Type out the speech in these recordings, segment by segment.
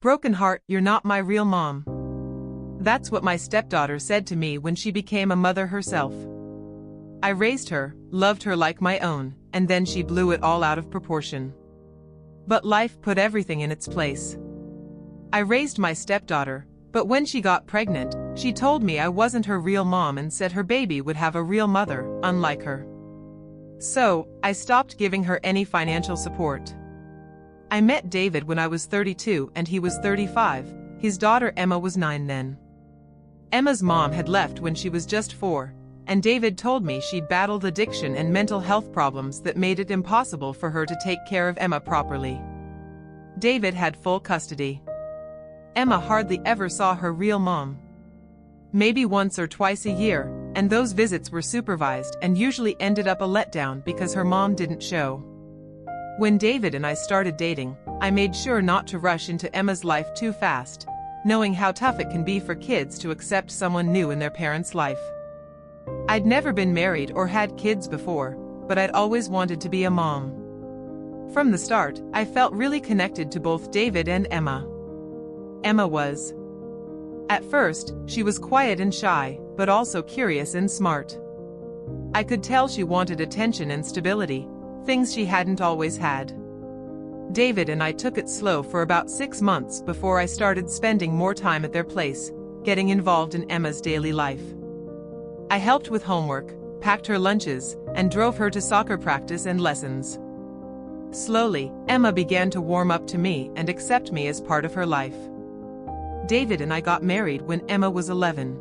Broken heart, you're not my real mom. That's what my stepdaughter said to me when she became a mother herself. I raised her, loved her like my own, and then she blew it all out of proportion. But life put everything in its place. I raised my stepdaughter, but when she got pregnant, she told me I wasn't her real mom and said her baby would have a real mother, unlike her. So, I stopped giving her any financial support. I met David when I was 32 and he was 35, his daughter Emma was 9 then. Emma's mom had left when she was just 4, and David told me she'd battled addiction and mental health problems that made it impossible for her to take care of Emma properly. David had full custody. Emma hardly ever saw her real mom. Maybe once or twice a year, and those visits were supervised and usually ended up a letdown because her mom didn't show. When David and I started dating, I made sure not to rush into Emma's life too fast, knowing how tough it can be for kids to accept someone new in their parents' life. I'd never been married or had kids before, but I'd always wanted to be a mom. From the start, I felt really connected to both David and Emma. Emma was. At first, she was quiet and shy, but also curious and smart. I could tell she wanted attention and stability, things she hadn't always had. David and I took it slow for about 6 months before I started spending more time at their place, getting involved in Emma's daily life. I helped with homework, packed her lunches, and drove her to soccer practice and lessons. Slowly, Emma began to warm up to me and accept me as part of her life. David and I got married when Emma was 11.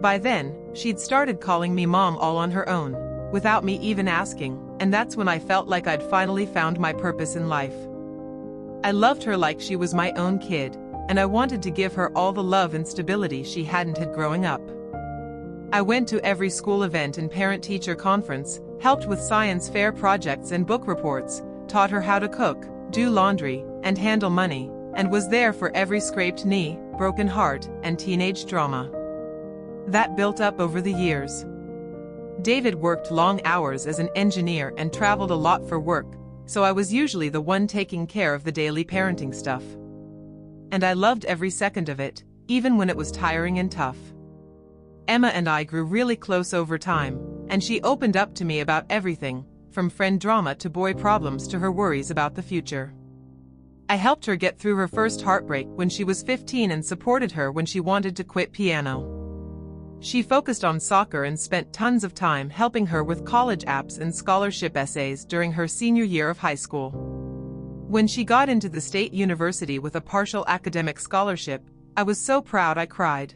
By then, she'd started calling me mom all on her own, without me even asking, and that's when I felt like I'd finally found my purpose in life. I loved her like she was my own kid, and I wanted to give her all the love and stability she hadn't had growing up. I went to every school event and parent-teacher conference, helped with science fair projects and book reports, taught her how to cook, do laundry, and handle money, and was there for every scraped knee, broken heart, and teenage drama. That built up over the years. David worked long hours as an engineer and traveled a lot for work, so I was usually the one taking care of the daily parenting stuff. And I loved every second of it, even when it was tiring and tough. Emma and I grew really close over time, and she opened up to me about everything, from friend drama to boy problems to her worries about the future. I helped her get through her first heartbreak when she was 15 and supported her when she wanted to quit piano. She focused on soccer and spent tons of time helping her with college apps and scholarship essays during her senior year of high school. When she got into the state university with a partial academic scholarship, I was so proud I cried.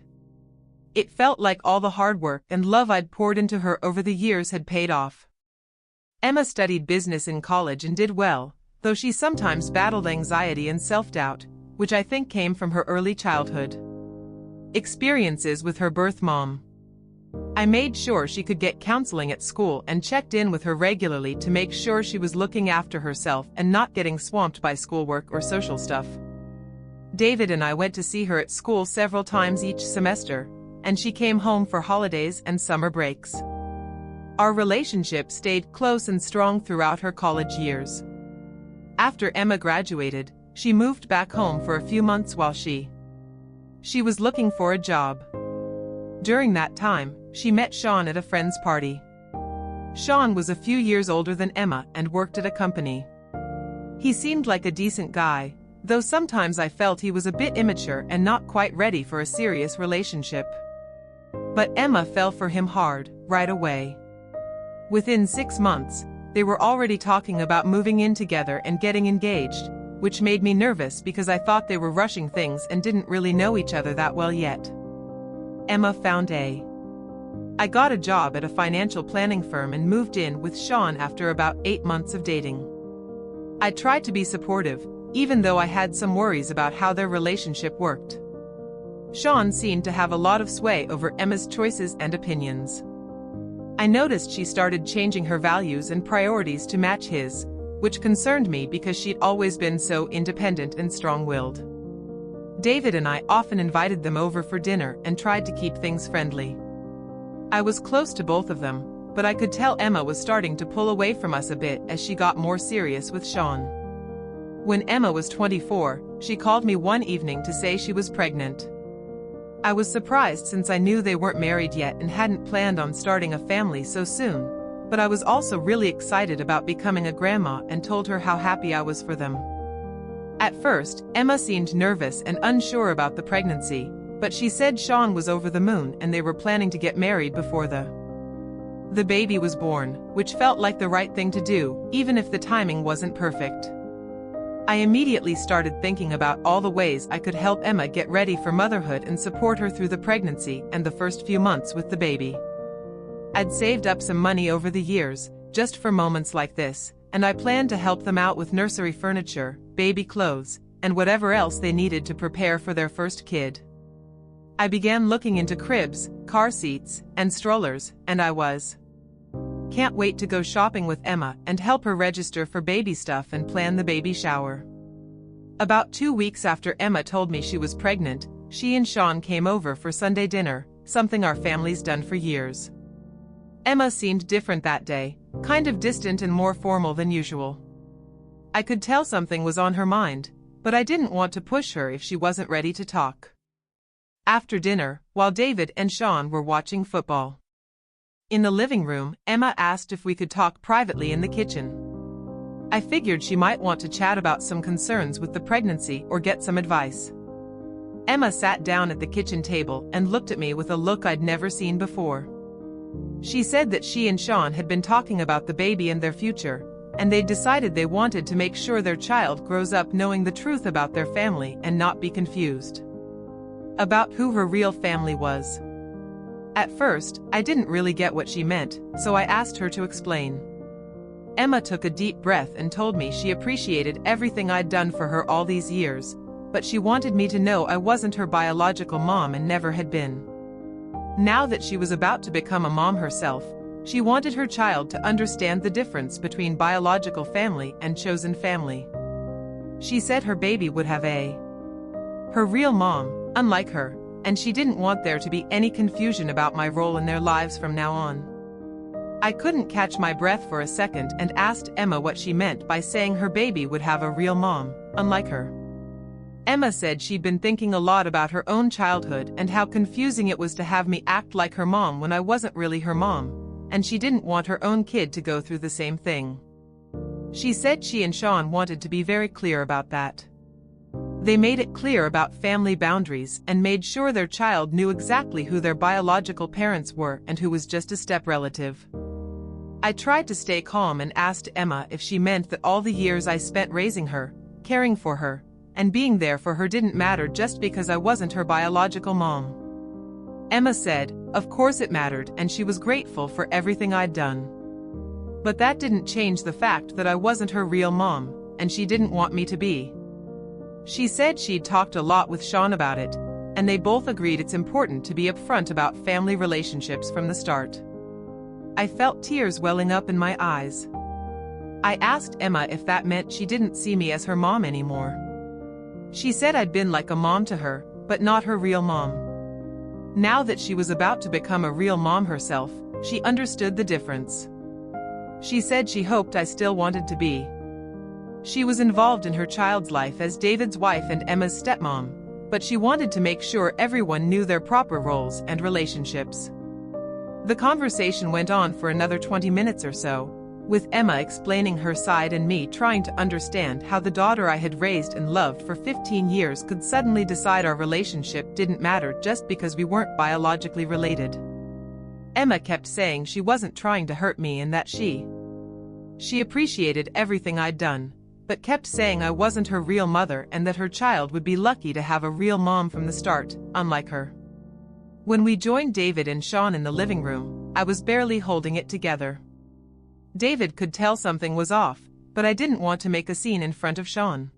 It felt like all the hard work and love I'd poured into her over the years had paid off. Emma studied business in college and did well, though she sometimes battled anxiety and self-doubt, which I think came from her early childhood experiences with her birth mom. I made sure she could get counseling at school and checked in with her regularly to make sure she was looking after herself and not getting swamped by schoolwork or social stuff. David and I went to see her at school several times each semester, and she came home for holidays and summer breaks. Our relationship stayed close and strong throughout her college years. After Emma graduated, she moved back home for a few months while she was looking for a job. During that time, she met Sean at a friend's party. Sean was a few years older than Emma and worked at a company. He seemed like a decent guy, though sometimes I felt he was a bit immature and not quite ready for a serious relationship. But Emma fell for him hard, right away. Within 6 months, they were already talking about moving in together and getting engaged, which made me nervous because I thought they were rushing things and didn't really know each other that well yet. Emma found I got a job at a financial planning firm and moved in with Sean after about 8 months of dating. I tried to be supportive, even though I had some worries about how their relationship worked. Sean seemed to have a lot of sway over Emma's choices and opinions. I noticed she started changing her values and priorities to match his, which concerned me because she'd always been so independent and strong-willed. David and I often invited them over for dinner and tried to keep things friendly. I was close to both of them, but I could tell Emma was starting to pull away from us a bit as she got more serious with Sean. When Emma was 24, she called me one evening to say she was pregnant. I was surprised since I knew they weren't married yet and hadn't planned on starting a family so soon, but I was also really excited about becoming a grandma and told her how happy I was for them. At first, Emma seemed nervous and unsure about the pregnancy, but she said Sean was over the moon and they were planning to get married before the baby was born, which felt like the right thing to do, even if the timing wasn't perfect. I immediately started thinking about all the ways I could help Emma get ready for motherhood and support her through the pregnancy and the first few months with the baby. I'd saved up some money over the years, just for moments like this, and I planned to help them out with nursery furniture, baby clothes, and whatever else they needed to prepare for their first kid. I began looking into cribs, car seats, and strollers, and can't wait to go shopping with Emma and help her register for baby stuff and plan the baby shower. About 2 weeks after Emma told me she was pregnant, she and Sean came over for Sunday dinner, something our family's done for years. Emma seemed different that day, kind of distant and more formal than usual. I could tell something was on her mind, but I didn't want to push her if she wasn't ready to talk. After dinner, while David and Sean were watching football in the living room, Emma asked if we could talk privately in the kitchen. I figured she might want to chat about some concerns with the pregnancy or get some advice. Emma sat down at the kitchen table and looked at me with a look I'd never seen before. She said that she and Sean had been talking about the baby and their future, and they'd decided they wanted to make sure their child grows up knowing the truth about their family and not be confused about who her real family was. At first, I didn't really get what she meant, so I asked her to explain. Emma took a deep breath and told me she appreciated everything I'd done for her all these years, but she wanted me to know I wasn't her biological mom and never had been. Now that she was about to become a mom herself, she wanted her child to understand the difference between biological family and chosen family. She said her baby would have her real mom, unlike her, and she didn't want there to be any confusion about my role in their lives from now on. I couldn't catch my breath for a second and asked Emma what she meant by saying her baby would have a real mom, unlike her. Emma said she'd been thinking a lot about her own childhood and how confusing it was to have me act like her mom when I wasn't really her mom, and she didn't want her own kid to go through the same thing. She said she and Sean wanted to be very clear about that. They made it clear about family boundaries and made sure their child knew exactly who their biological parents were and who was just a step relative. I tried to stay calm and asked Emma if she meant that all the years I spent raising her, caring for her, and being there for her didn't matter just because I wasn't her biological mom. Emma said, of course it mattered, and she was grateful for everything I'd done. But that didn't change the fact that I wasn't her real mom, and she didn't want me to be. She said she'd talked a lot with Sean about it, and they both agreed it's important to be upfront about family relationships from the start. I felt tears welling up in my eyes. I asked Emma if that meant she didn't see me as her mom anymore. She said I'd been like a mom to her, but not her real mom. Now that she was about to become a real mom herself, she understood the difference. She said she hoped I still wanted to be. She was involved in her child's life as David's wife and Emma's stepmom, but she wanted to make sure everyone knew their proper roles and relationships. The conversation went on for another 20 minutes or so, with Emma explaining her side and me trying to understand how the daughter I had raised and loved for 15 years could suddenly decide our relationship didn't matter just because we weren't biologically related. Emma kept saying she wasn't trying to hurt me and that she appreciated everything I'd done, but kept saying I wasn't her real mother and that her child would be lucky to have a real mom from the start, unlike her. When we joined David and Sean in the living room, I was barely holding it together. David could tell something was off, but I didn't want to make a scene in front of Sean.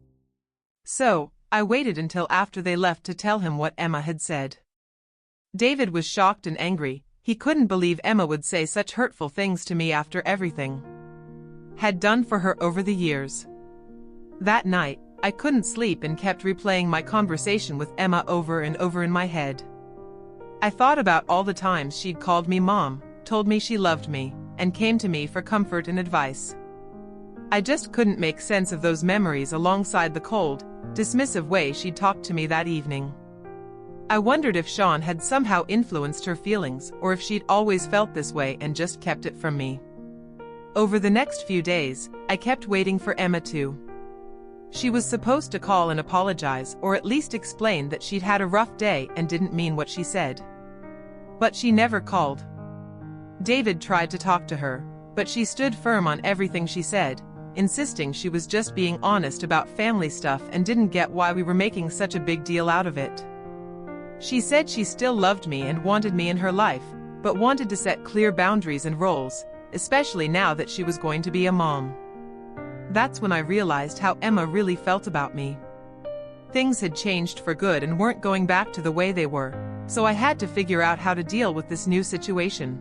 So, I waited until after they left to tell him what Emma had said. David was shocked and angry. He couldn't believe Emma would say such hurtful things to me after everything had done for her over the years. That night, I couldn't sleep and kept replaying my conversation with Emma over and over in my head. I thought about all the times she'd called me mom, told me she loved me, and came to me for comfort and advice. I just couldn't make sense of those memories alongside the cold, dismissive way she'd talked to me that evening. I wondered if Sean had somehow influenced her feelings or if she'd always felt this way and just kept it from me. Over the next few days, I kept waiting for Emma to. She was supposed to call and apologize or at least explain that she'd had a rough day and didn't mean what she said. But she never called. David tried to talk to her, but she stood firm on everything she said, insisting she was just being honest about family stuff and didn't get why we were making such a big deal out of it. She said she still loved me and wanted me in her life, but wanted to set clear boundaries and roles, especially now that she was going to be a mom. That's when I realized how Emma really felt about me. Things had changed for good and weren't going back to the way they were, so I had to figure out how to deal with this new situation.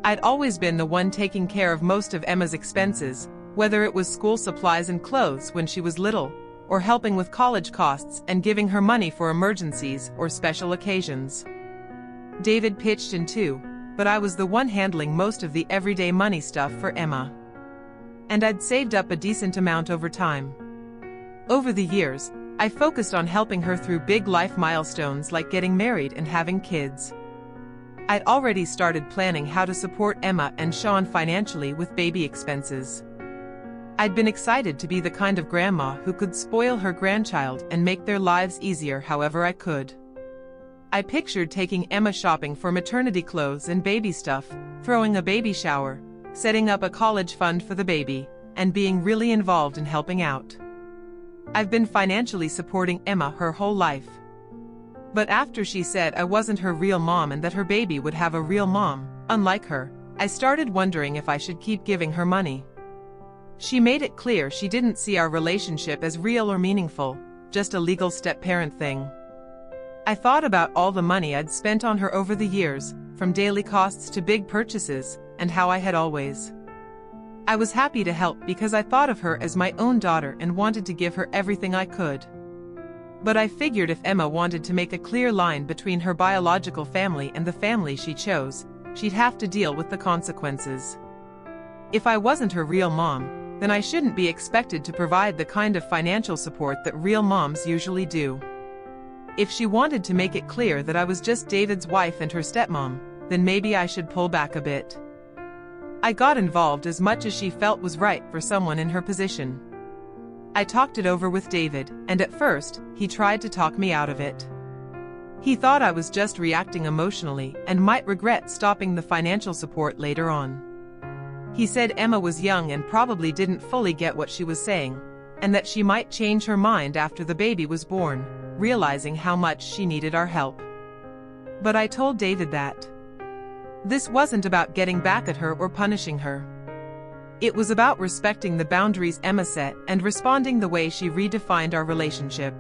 I'd always been the one taking care of most of Emma's expenses, whether it was school supplies and clothes when she was little, or helping with college costs and giving her money for emergencies or special occasions. David pitched in too, but I was the one handling most of the everyday money stuff for Emma. And I'd saved up a decent amount over time. Over the years, I focused on helping her through big life milestones like getting married and having kids. I'd already started planning how to support Emma and Sean financially with baby expenses. I'd been excited to be the kind of grandma who could spoil her grandchild and make their lives easier however I could. I pictured taking Emma shopping for maternity clothes and baby stuff, throwing a baby shower, setting up a college fund for the baby, and being really involved in helping out. I've been financially supporting Emma her whole life. But after she said I wasn't her real mom and that her baby would have a real mom, unlike her, I started wondering if I should keep giving her money. She made it clear she didn't see our relationship as real or meaningful, just a legal step-parent thing. I thought about all the money I'd spent on her over the years, from daily costs to big purchases, and how I had always. I was happy to help because I thought of her as my own daughter and wanted to give her everything I could. But I figured if Emma wanted to make a clear line between her biological family and the family she chose, she'd have to deal with the consequences. If I wasn't her real mom, then I shouldn't be expected to provide the kind of financial support that real moms usually do. If she wanted to make it clear that I was just David's wife and her stepmom, then maybe I should pull back a bit. I got involved as much as she felt was right for someone in her position. I talked it over with David, and at first, he tried to talk me out of it. He thought I was just reacting emotionally and might regret stopping the financial support later on. He said Emma was young and probably didn't fully get what she was saying, and that she might change her mind after the baby was born, realizing how much she needed our help. But I told David that this wasn't about getting back at her or punishing her. It was about respecting the boundaries Emma set and responding the way she redefined our relationship.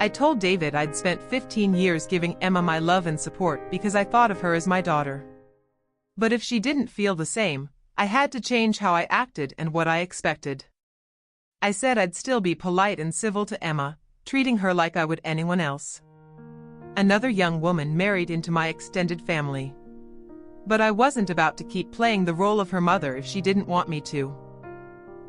I told David I'd spent 15 years giving Emma my love and support because I thought of her as my daughter. But if she didn't feel the same, I had to change how I acted and what I expected. I said I'd still be polite and civil to Emma, treating her like I would anyone else. Another young woman married into my extended family. But I wasn't about to keep playing the role of her mother if she didn't want me to.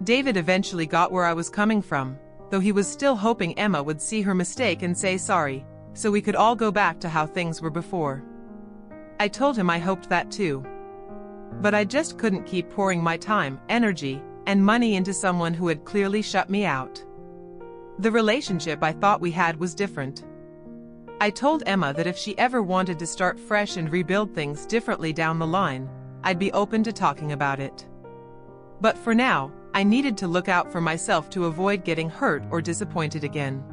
David eventually got where I was coming from, though he was still hoping Emma would see her mistake and say sorry, so we could all go back to how things were before. I told him I hoped that too. But I just couldn't keep pouring my time, energy, and money into someone who had clearly shut me out. The relationship I thought we had was different. I told Emma that if she ever wanted to start fresh and rebuild things differently down the line, I'd be open to talking about it. But for now, I needed to look out for myself to avoid getting hurt or disappointed again.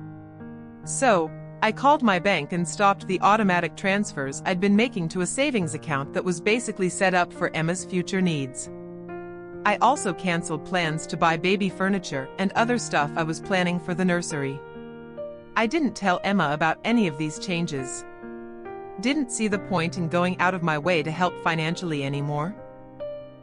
So, I called my bank and stopped the automatic transfers I'd been making to a savings account that was basically set up for Emma's future needs. I also canceled plans to buy baby furniture and other stuff I was planning for the nursery. I didn't tell Emma about any of these changes. Didn't see the point in going out of my way to help financially anymore.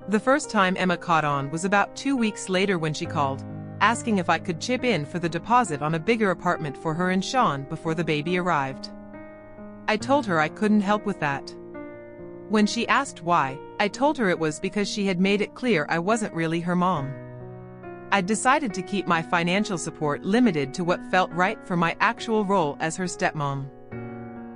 The first time Emma caught on was about 2 weeks later when she called, asking if I could chip in for the deposit on a bigger apartment for her and Sean before the baby arrived. I told her I couldn't help with that. When she asked why, I told her it was because she had made it clear I wasn't really her mom. I decided to keep my financial support limited to what felt right for my actual role as her stepmom.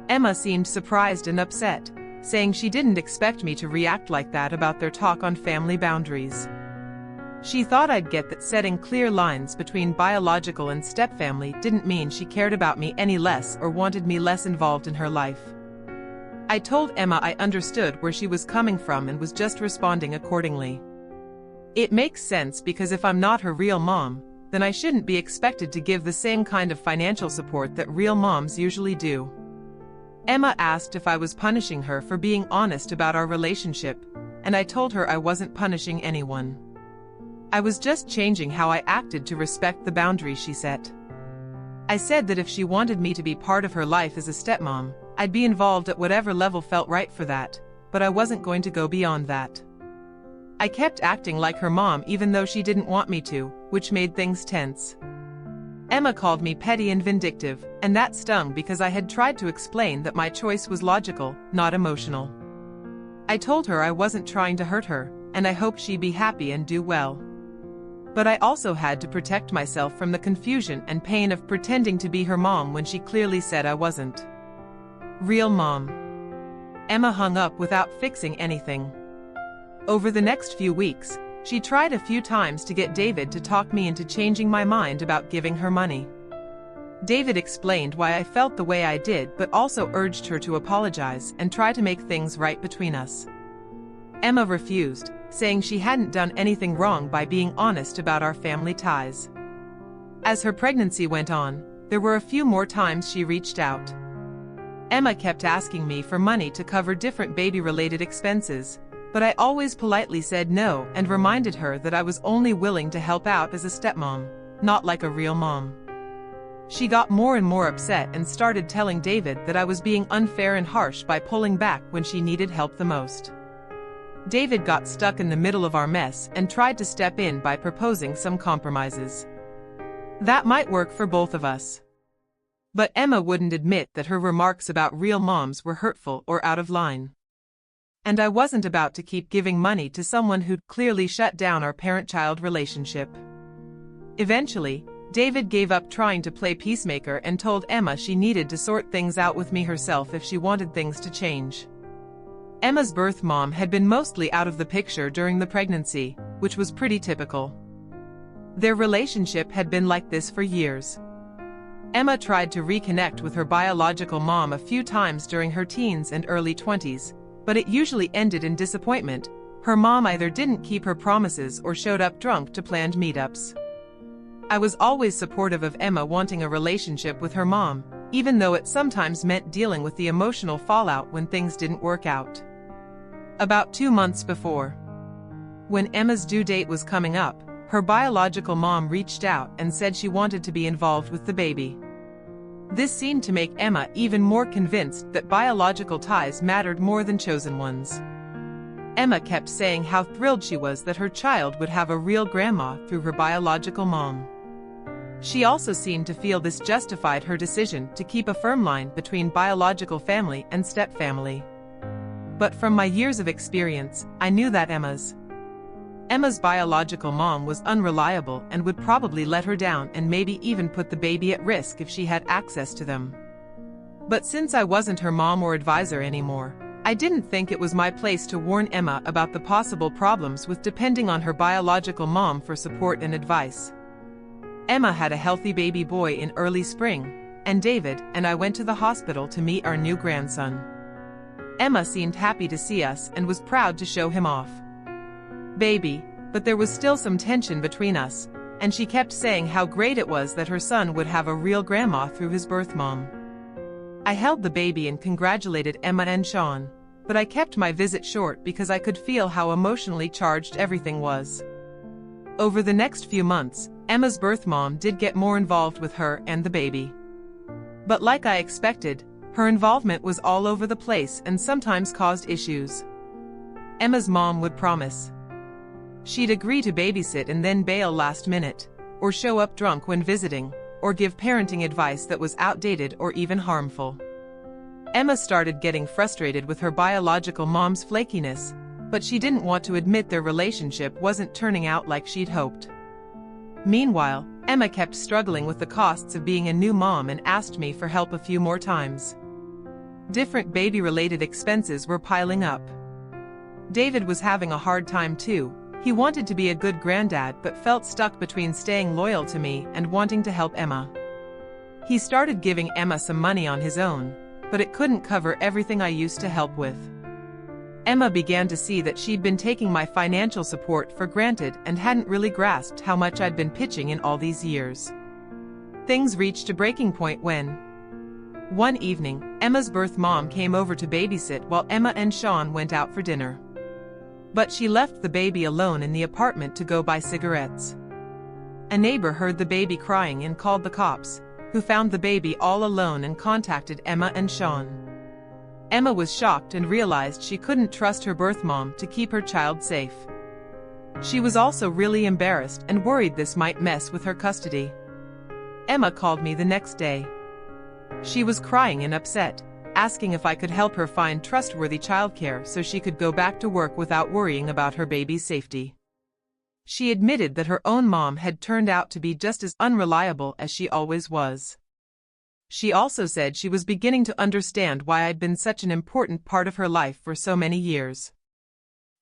Emma seemed surprised and upset, saying she didn't expect me to react like that about their talk on family boundaries. She thought I'd get that setting clear lines between biological and stepfamily didn't mean she cared about me any less or wanted me less involved in her life. I told Emma I understood where she was coming from and was just responding accordingly. It makes sense because if I'm not her real mom, then I shouldn't be expected to give the same kind of financial support that real moms usually do. Emma asked if I was punishing her for being honest about our relationship, and I told her I wasn't punishing anyone. I was just changing how I acted to respect the boundaries she set. I said that if she wanted me to be part of her life as a stepmom, I'd be involved at whatever level felt right for that, but I wasn't going to go beyond that. I kept acting like her mom even though she didn't want me to, which made things tense. Emma called me petty and vindictive, and that stung because I had tried to explain that my choice was logical, not emotional. I told her I wasn't trying to hurt her, and I hoped she'd be happy and do well. But I also had to protect myself from the confusion and pain of pretending to be her mom when she clearly said I wasn't. Real mom. Emma hung up without fixing anything. Over the next few weeks, she tried a few times to get David to talk me into changing my mind about giving her money. David explained why I felt the way I did but also urged her to apologize and try to make things right between us. Emma refused, saying she hadn't done anything wrong by being honest about our family ties. As her pregnancy went on, there were a few more times she reached out. Emma kept asking me for money to cover different baby-related expenses, but I always politely said no and reminded her that I was only willing to help out as a stepmom, not like a real mom. She got more and more upset and started telling David that I was being unfair and harsh by pulling back when she needed help the most. David got stuck in the middle of our mess and tried to step in by proposing some compromises. That might work for both of us. But Emma wouldn't admit that her remarks about real moms were hurtful or out of line. And I wasn't about to keep giving money to someone who'd clearly shut down our parent-child relationship. Eventually, David gave up trying to play peacemaker and told Emma she needed to sort things out with me herself if she wanted things to change. Emma's birth mom had been mostly out of the picture during the pregnancy, which was pretty typical. Their relationship had been like this for years. Emma tried to reconnect with her biological mom a few times during her teens and early 20s, but it usually ended in disappointment. Her mom either didn't keep her promises or showed up drunk to planned meetups. I was always supportive of Emma wanting a relationship with her mom, even though it sometimes meant dealing with the emotional fallout when things didn't work out. About 2 months before, when Emma's due date was coming up, her biological mom reached out and said she wanted to be involved with the baby. This seemed to make Emma even more convinced that biological ties mattered more than chosen ones. Emma kept saying how thrilled she was that her child would have a real grandma through her biological mom. She also seemed to feel this justified her decision to keep a firm line between biological family and stepfamily. But from my years of experience, I knew that Emma's biological mom was unreliable and would probably let her down and maybe even put the baby at risk if she had access to them. But since I wasn't her mom or advisor anymore, I didn't think it was my place to warn Emma about the possible problems with depending on her biological mom for support and advice. Emma had a healthy baby boy in early spring, and David and I went to the hospital to meet our new grandson. Emma seemed happy to see us and was proud to show him off. Baby, but there was still some tension between us, and she kept saying how great it was that her son would have a real grandma through his birth mom. I held the baby and congratulated Emma and Sean, but I kept my visit short because I could feel how emotionally charged everything was. Over the next few months, Emma's birth mom did get more involved with her and the baby. But like I expected, her involvement was all over the place and sometimes caused issues. Emma's mom would promise she'd agree to babysit and then bail last minute, or show up drunk when visiting, or give parenting advice that was outdated or even harmful. Emma started getting frustrated with her biological mom's flakiness, but she didn't want to admit their relationship wasn't turning out like she'd hoped. Meanwhile, Emma kept struggling with the costs of being a new mom and asked me for help a few more times. Different baby-related expenses were piling up. David was having a hard time too. He wanted to be a good granddad but felt stuck between staying loyal to me and wanting to help Emma. He started giving Emma some money on his own, but it couldn't cover everything I used to help with. Emma began to see that she'd been taking my financial support for granted and hadn't really grasped how much I'd been pitching in all these years. Things reached a breaking point when, one evening, Emma's birth mom came over to babysit while Emma and Sean went out for dinner. But she left the baby alone in the apartment to go buy cigarettes. A neighbor heard the baby crying and called the cops, who found the baby all alone and contacted Emma and Sean. Emma was shocked and realized she couldn't trust her birth mom to keep her child safe. She was also really embarrassed and worried this might mess with her custody. Emma called me the next day. She was crying and upset, asking if I could help her find trustworthy childcare so she could go back to work without worrying about her baby's safety. She admitted that her own mom had turned out to be just as unreliable as she always was. She also said she was beginning to understand why I'd been such an important part of her life for so many years.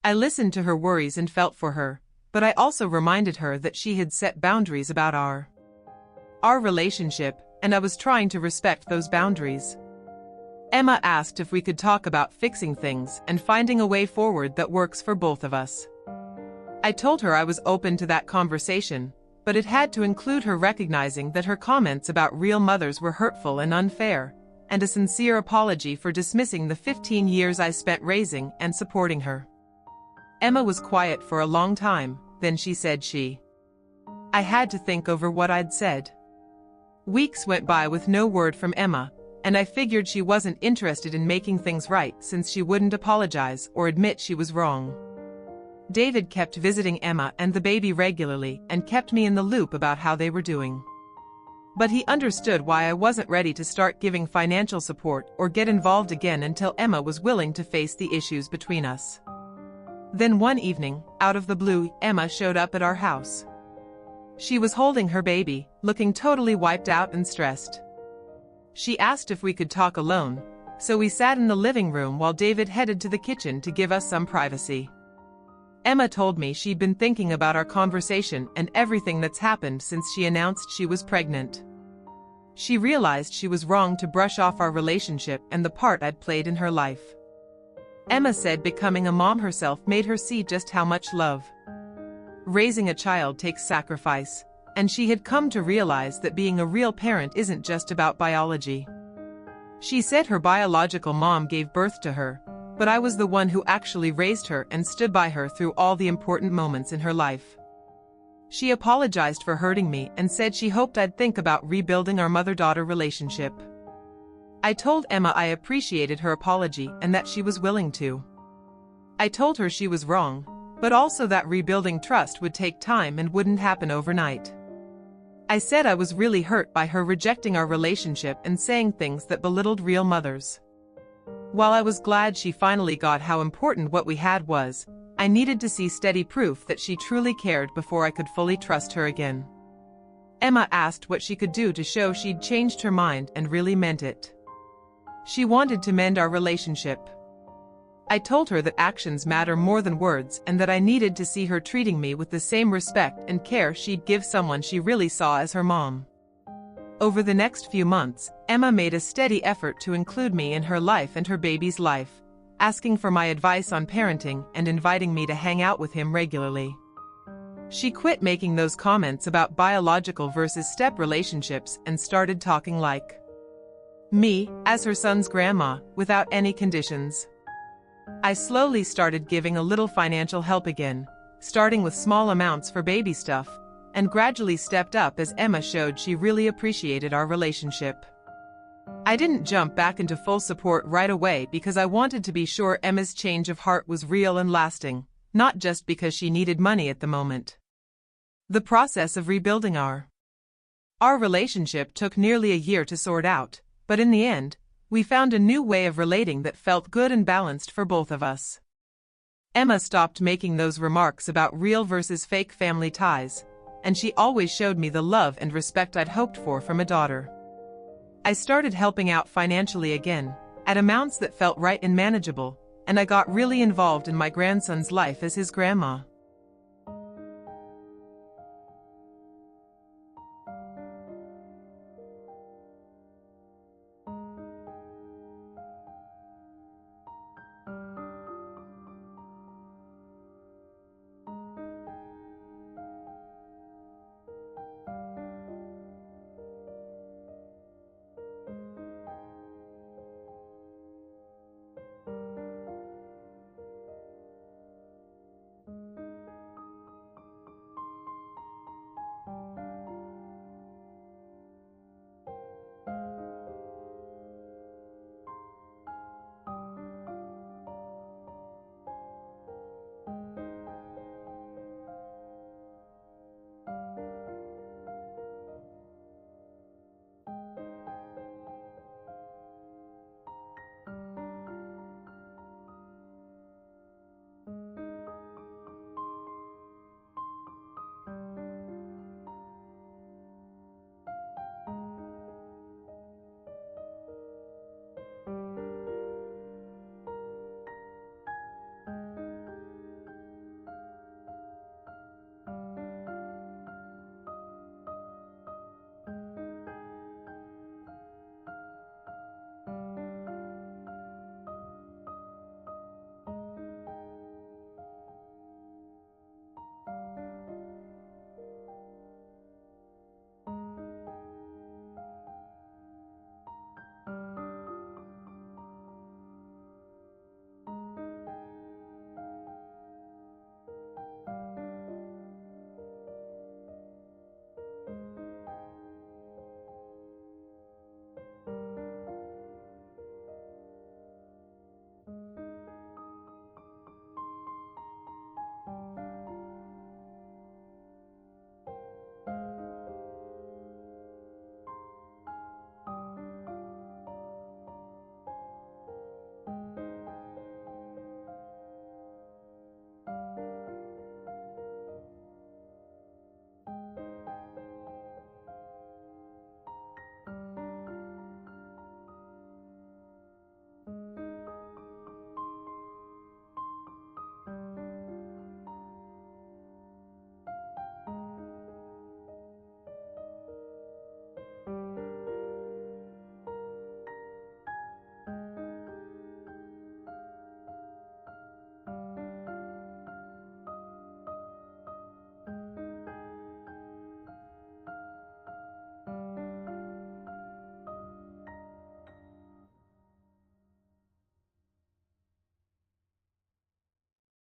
I listened to her worries and felt for her, but I also reminded her that she had set boundaries about our relationship, and I was trying to respect those boundaries. Emma asked if we could talk about fixing things and finding a way forward that works for both of us. I told her I was open to that conversation, but it had to include her recognizing that her comments about real mothers were hurtful and unfair, and a sincere apology for dismissing the 15 years I spent raising and supporting her. Emma was quiet for a long time, then she said I had to think over what I'd said. Weeks went by with no word from Emma, and I figured she wasn't interested in making things right since she wouldn't apologize or admit she was wrong. David kept visiting Emma and the baby regularly and kept me in the loop about how they were doing. But he understood why I wasn't ready to start giving financial support or get involved again until Emma was willing to face the issues between us. Then one evening, out of the blue, Emma showed up at our house. She was holding her baby, looking totally wiped out and stressed. She asked if we could talk alone, so we sat in the living room while David headed to the kitchen to give us some privacy. Emma told me she'd been thinking about our conversation and everything that's happened since she announced she was pregnant. She realized she was wrong to brush off our relationship and the part I'd played in her life. Emma said becoming a mom herself made her see just how much love raising a child takes sacrifice, and she had come to realize that being a real parent isn't just about biology. She said her biological mom gave birth to her, but I was the one who actually raised her and stood by her through all the important moments in her life. She apologized for hurting me and said she hoped I'd think about rebuilding our mother-daughter relationship. I told Emma I appreciated her apology and that she was willing to. I told her she was wrong, but also that rebuilding trust would take time and wouldn't happen overnight. I said I was really hurt by her rejecting our relationship and saying things that belittled real mothers. While I was glad she finally got how important what we had was, I needed to see steady proof that she truly cared before I could fully trust her again. Emma asked what she could do to show she'd changed her mind and really meant it. She wanted to mend our relationship. I told her that actions matter more than words and that I needed to see her treating me with the same respect and care she'd give someone she really saw as her mom. Over the next few months, Emma made a steady effort to include me in her life and her baby's life, asking for my advice on parenting and inviting me to hang out with him regularly. She quit making those comments about biological versus step relationships and started talking like me, as her son's grandma, without any conditions. I slowly started giving a little financial help again, starting with small amounts for baby stuff, and gradually stepped up as Emma showed she really appreciated our relationship. I didn't jump back into full support right away because I wanted to be sure Emma's change of heart was real and lasting, not just because she needed money at the moment. The process of rebuilding our relationship took nearly a year to sort out, but in the end, we found a new way of relating that felt good and balanced for both of us. Emma stopped making those remarks about real versus fake family ties, and she always showed me the love and respect I'd hoped for from a daughter. I started helping out financially again, at amounts that felt right and manageable, and I got really involved in my grandson's life as his grandma.